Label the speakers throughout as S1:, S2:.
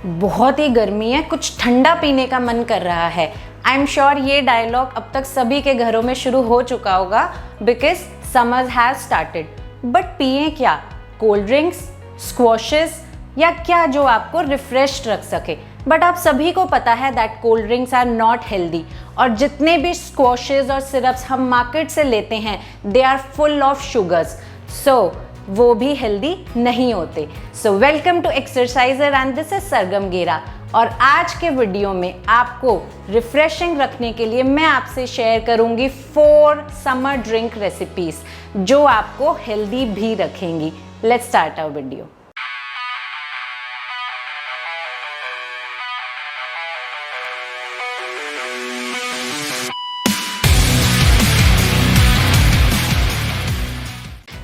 S1: बहुत ही गर्मी है, कुछ ठंडा पीने का मन कर रहा है। आई एम श्योर ये डायलॉग अब तक सभी के घरों में शुरू हो चुका होगा because summers have started. But पिए क्या? कोल्ड ड्रिंक्स, स्क्वॉशेस या क्या जो आपको रिफ्रेश्ड रख सके। बट आप सभी को पता है that cold drinks are not healthy, और जितने भी स्क्वॉशेस और सिरप्स हम मार्केट से लेते हैं they are full of sugars, so वो भी हेल्दी नहीं होते। So welcome to exerciser and this is Sargam Gera. और आज के वीडियो में आपको रिफ्रेशिंग रखने के लिए मैं आपसे शेयर करूंगी 4 समर ड्रिंक रेसिपीज जो आपको हेल्दी भी रखेंगी। Let's start our video.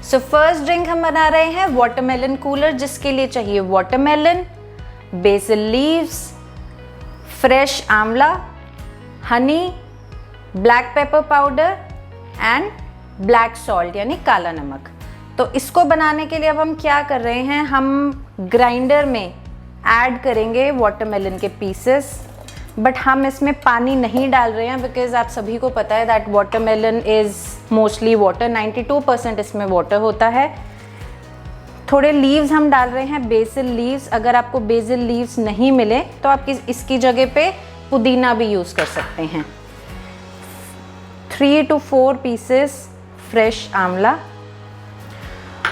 S1: So first drink हम बना रहे हैं वाटरमेलन कूलर, जिसके लिए चाहिए वाटरमेलन, बेसिल लीव्स, फ्रेश आंवला, Honey, black pepper powder and black salt यानी काला नमक। तो इसको बनाने के लिए अब हम क्या कर रहे हैं, हम ग्राइंडर में ऐड करेंगे वाटरमेलन के पीसेस, बट हम इसमें पानी नहीं डाल रहे हैं बिकॉज आप सभी को पता है that watermelon is mostly water, 92% इसमें वाटर होता है। थोड़े लीव्स हम डाल रहे हैं, बेसिल लीव्स। अगर आपको बेसिल लीव्स नहीं मिले तो आप इसकी जगह पे पुदीना भी यूज़ कर सकते हैं। 3 to 4 पीसेस फ्रेश आंवला,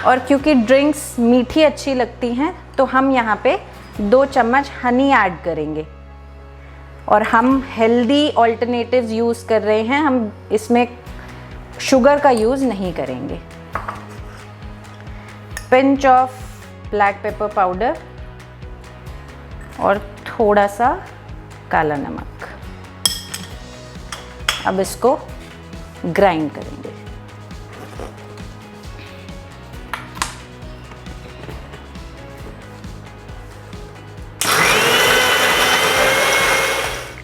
S1: और क्योंकि ड्रिंक्स मीठी अच्छी लगती हैं तो हम यहाँ पे 2 चम्मच हनी ऐड करेंगे। और हम हेल्दी ऑल्टरनेटिव्स यूज़ कर रहे हैं, हम इसमें शुगर का यूज़ नहीं करेंगे। Pinch of black pepper powder और थोड़ा सा काला नमक। अब इसको ग्राइंड करेंगे।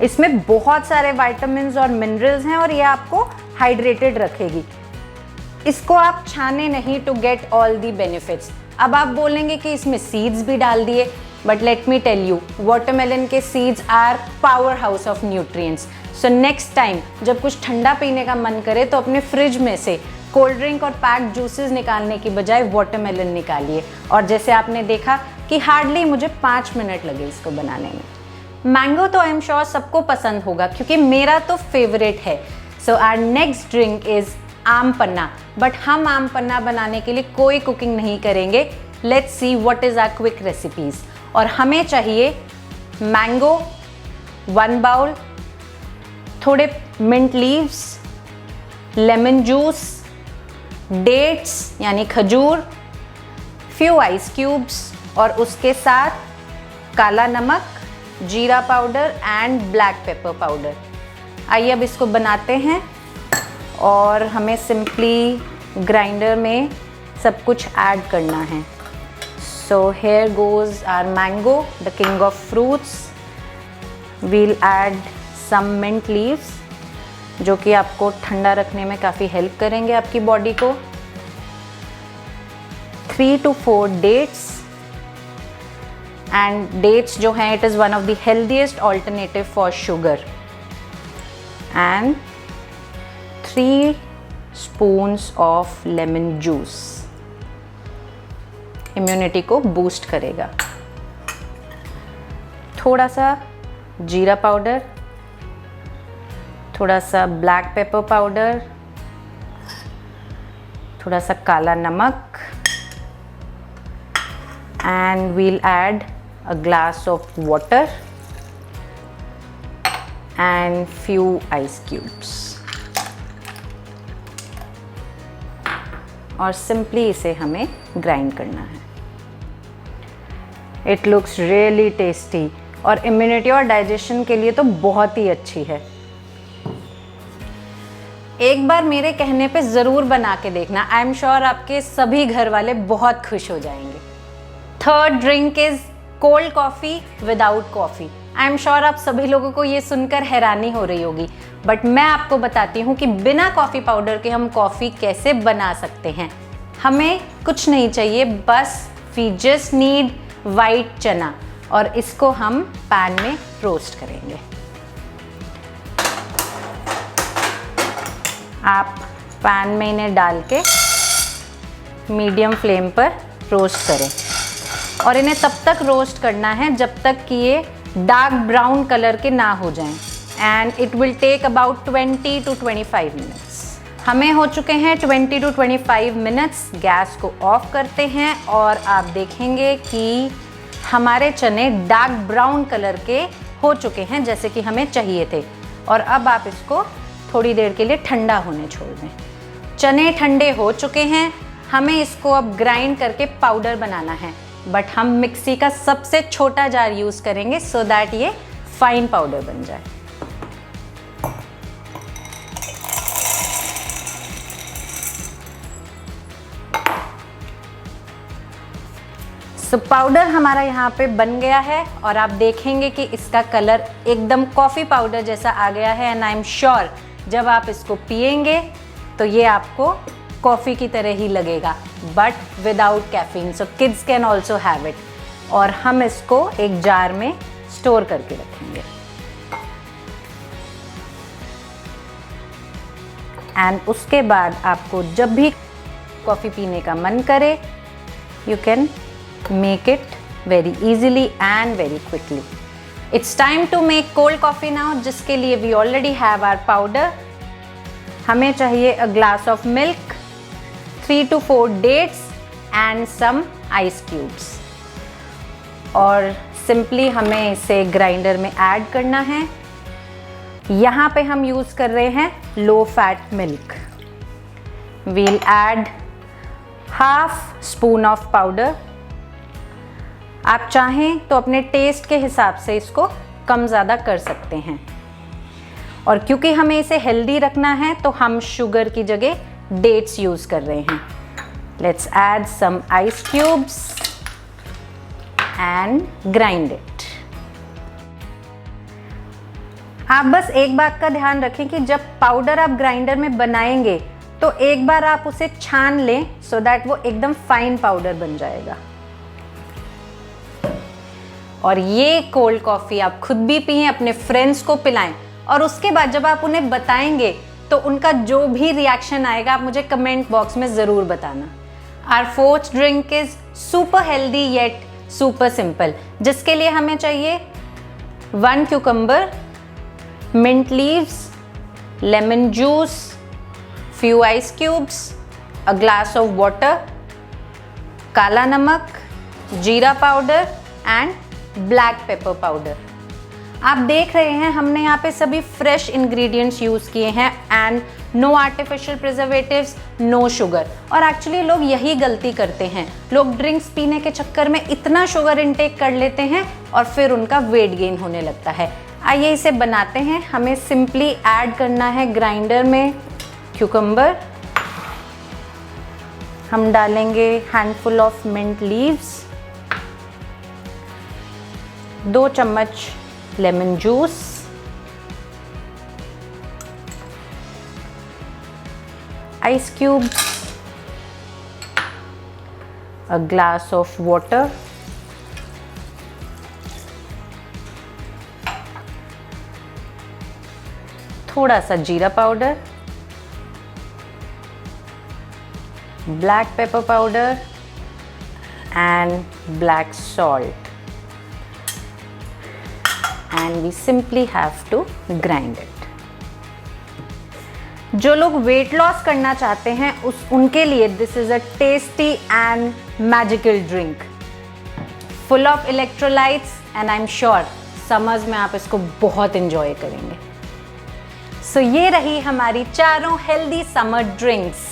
S1: इसमें बहुत सारे विटामिन्स और मिनरल्स हैं और ये आपको हाइड्रेटेड रखेगी। इसको आप छाने नहीं to get all the benefits. अब आप बोलेंगे कि इसमें सीड्स भी डाल दिए, but let me tell you, watermelon के seeds are power house of nutrients. So next time जब कुछ ठंडा पीने का मन करे तो अपने फ्रिज में से कोल्ड ड्रिंक और पैक्ड जूसेस निकालने की बजाय वाटरमेलन निकालिए। और जैसे आपने देखा कि हार्डली मुझे 5 मिनट लगे इसको बनाने में। मैंगो तो आई एम श्योर सबको पसंद होगा क्योंकि मेरा तो फेवरेट है। So our next drink is aam panna, but हम आम पन्ना बनाने के लिए कोई कुकिंग नहीं करेंगे। Let's see what is our quick recipes. और हमें चाहिए मैंगो 1 बाउल, थोड़े mint leaves, lemon juice, dates यानी खजूर, फ्यू आइस क्यूब्स, और उसके साथ काला नमक, जीरा powder and black pepper powder. आइए अब इसको बनाते हैं। और हमें सिंपली ग्राइंडर में सब कुछ ऐड करना है। So here goes our mango, the king of fruits. We'll add some mint leaves जो कि आपको ठंडा रखने में काफ़ी हेल्प करेंगे आपकी बॉडी को। 3 to 4 डेट्स, एंड डेट्स जो हैं it is one of the healthiest alternative for sugar. And 3 spoons of lemon juice, immunity को बूस्ट करेगा। थोड़ा सा जीरा पाउडर, थोड़ा सा ब्लैक पेपर पाउडर, थोड़ा सा काला नमक, and we'll add a glass of water and few ice cubes, और सिंपली इसे हमें ग्राइंड करना है। इट लुक्स रियली टेस्टी और इम्यूनिटी और डाइजेशन के लिए तो बहुत ही अच्छी है। एक बार मेरे कहने पे ज़रूर बना के देखना, आई एम श्योर आपके सभी घर वाले बहुत खुश हो जाएंगे। Third drink is cold coffee without coffee. I am sure आप सभी लोगों को ये सुनकर हैरानी हो रही होगी, बट मैं आपको बताती हूँ कि बिना कॉफ़ी पाउडर के हम कॉफ़ी कैसे बना सकते हैं। हमें कुछ नहीं चाहिए, बस वी जस्ट नीड वाइट चना। और इसको हम पैन में रोस्ट करेंगे। आप पैन में इन्हें डाल के मीडियम फ्लेम पर रोस्ट करें और इन्हें तब तक रोस्ट करना है जब तक कि ये डार्क ब्राउन कलर के ना हो जाएं, and it will take about 20 to 25 minutes. हमें हो चुके हैं 20 to 25 मिनट्स। गैस को ऑफ करते हैं और आप देखेंगे कि हमारे चने डार्क ब्राउन कलर के हो चुके हैं जैसे कि हमें चाहिए थे। और अब आप इसको थोड़ी देर के लिए ठंडा होने छोड़ दें। चने ठंडे हो चुके हैं, हमें इसको अब ग्राइंड करके पाउडर बनाना है, बट हम मिक्सी का सबसे छोटा जार यूज़ करेंगे सो दैट ये फाइन पाउडर बन जाए। सो पाउडर हमारा यहाँ पे बन गया है और आप देखेंगे कि इसका कलर एकदम कॉफ़ी पाउडर जैसा आ गया है। एंड आई एम श्योर जब आप इसको पिएंगे तो ये आपको कॉफ़ी की तरह ही लगेगा, but without caffeine, so kids can also have it. और हम इसको एक जार में स्टोर करके रखेंगे। एंड उसके बाद आपको जब भी कॉफ़ी पीने का मन करे, you can make it very easily and very quickly. It's time to make cold coffee now, जिसके लिए we already have our powder. हमें चाहिए a glass of milk, 3 to 4 dates and some ice cubes. और simply हमें इसे grinder में add करना है। यहाँ पे हम यूज़ कर रहे हैं low fat milk. We'll add half spoon of powder. आप चाहें तो अपने टेस्ट के हिसाब से इसको कम ज़्यादा कर सकते हैं। और क्योंकि हमें इसे हेल्दी रखना है तो हम शुगर की जगह डेट्स यूज़ कर रहे हैं। Let's add some ice cubes and grind it. आप बस एक बात का ध्यान रखें कि जब पाउडर आप ग्राइंडर में बनाएंगे तो एक बार आप उसे छान लें सो दैट वो एकदम फाइन पाउडर बन जाएगा। और ये कोल्ड कॉफ़ी आप खुद भी पिएं, अपने फ्रेंड्स को पिलाएं और उसके बाद जब आप उन्हें बताएंगे तो उनका जो भी रिएक्शन आएगा आप मुझे कमेंट बॉक्स में ज़रूर बताना। Our fourth drink is super healthy yet super simple, जिसके लिए हमें चाहिए 1 cucumber, mint leaves, lemon juice, few ice cubes, a glass of water, काला नमक, जीरा powder and black pepper powder. आप देख रहे हैं हमने यहाँ पे सभी फ्रेश इंग्रेडिएंट्स यूज़ किए हैं and no artificial preservatives, no sugar. और एक्चुअली लोग यही गलती करते हैं, लोग ड्रिंक्स पीने के चक्कर में इतना शुगर इनटेक कर लेते हैं और फिर उनका वेट गेन होने लगता है। आइए इसे बनाते हैं। हमें सिंपली ऐड करना है ग्राइंडर में क्यूकम्बर, हम डालेंगे हैंडफुल ऑफ मिंट लीव्स, 2 चम्मच lemon juice, ice cubes, a glass of water, थोड़ा सा जीरा powder, black pepper powder and black salt, and we simply have to grind it. जो लोग वेट लॉस करना चाहते हैं उनके लिए this is a tasty and magical drink full of electrolytes and I am sure summers में आप इसको बहुत इंजॉय करेंगे। सो ये रही हमारी चारों healthy summer drinks,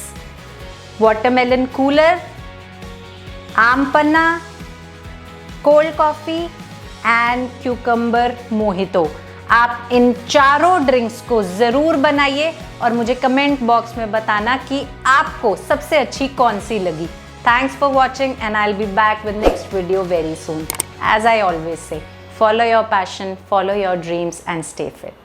S1: watermelon cooler, aam panna, cold coffee and cucumber mojito. आप इन चारों ड्रिंक्स को ज़रूर बनाइए और मुझे कमेंट बॉक्स में बताना कि आपको सबसे अच्छी कौन सी लगी। Thanks for watching and I will be back with next video very soon. As I always say, follow your passion, follow your dreams and stay fit.